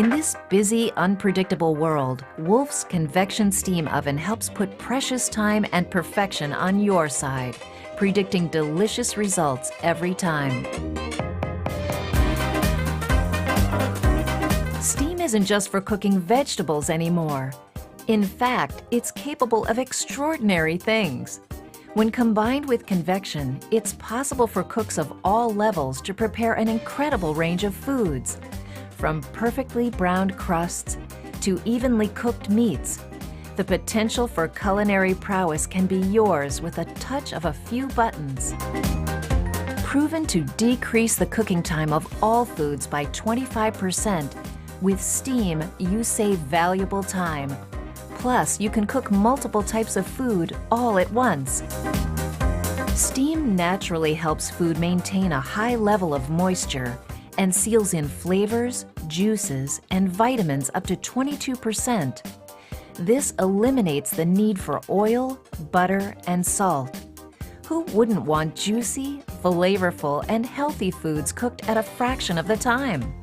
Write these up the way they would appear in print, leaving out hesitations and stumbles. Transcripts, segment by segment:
In this busy, unpredictable world, Wolf's Convection Steam Oven helps put precious time and perfection on your side, predicting delicious results every time. Steam isn't just for cooking vegetables anymore. In fact, it's capable of extraordinary things. When combined with convection, it's possible for cooks of all levels to prepare an incredible range of foods. From perfectly browned crusts to evenly cooked meats, the potential for culinary prowess can be yours with a touch of a few buttons. Proven to decrease the cooking time of all foods by 25%, with Steam, you save valuable time. Plus, you can cook multiple types of food all at once. Steam naturally helps food maintain a high level of moisture and seals in flavors, juices, and vitamins up to 22%. This eliminates the need for oil, butter, and salt. Who wouldn't want juicy, flavorful, and healthy foods cooked at a fraction of the time?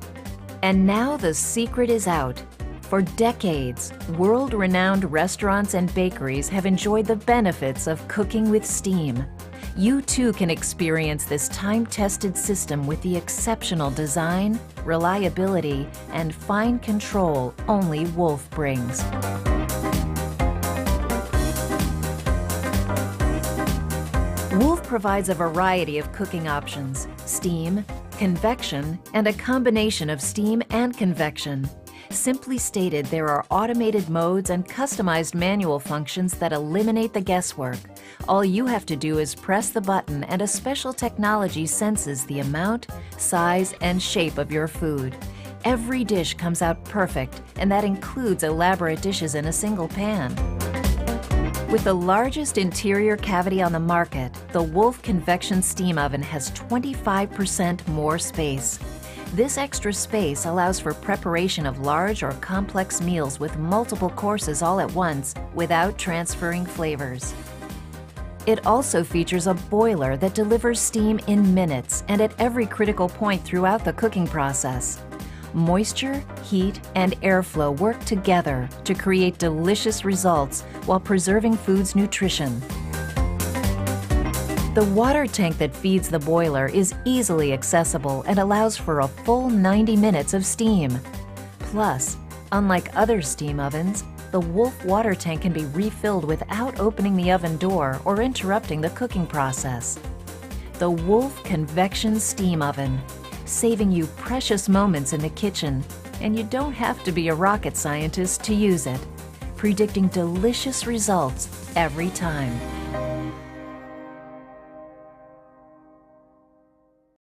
And now the secret is out. For decades, world-renowned restaurants and bakeries have enjoyed the benefits of cooking with steam. You too can experience this time-tested system with the exceptional design, reliability, and fine control only Wolf brings. Wolf provides a variety of cooking options: steam, convection, and a combination of steam and convection. Simply stated, there are automated modes and customized manual functions that eliminate the guesswork. All you have to do is press the button and a special technology senses the amount, size, and shape of your food. Every dish comes out perfect, and that includes elaborate dishes in a single pan. With the largest interior cavity on the market, the Wolf Convection Steam Oven has 25% more space. This extra space allows for preparation of large or complex meals with multiple courses all at once without transferring flavors. It also features a boiler that delivers steam in minutes and at every critical point throughout the cooking process. Moisture, heat, and airflow work together to create delicious results while preserving food's nutrition. The water tank that feeds the boiler is easily accessible and allows for a full 90 minutes of steam. Plus, unlike other steam ovens, the Wolf water tank can be refilled without opening the oven door or interrupting the cooking process. The Wolf Convection Steam Oven, saving you precious moments in the kitchen, and you don't have to be a rocket scientist to use it, predicting delicious results every time.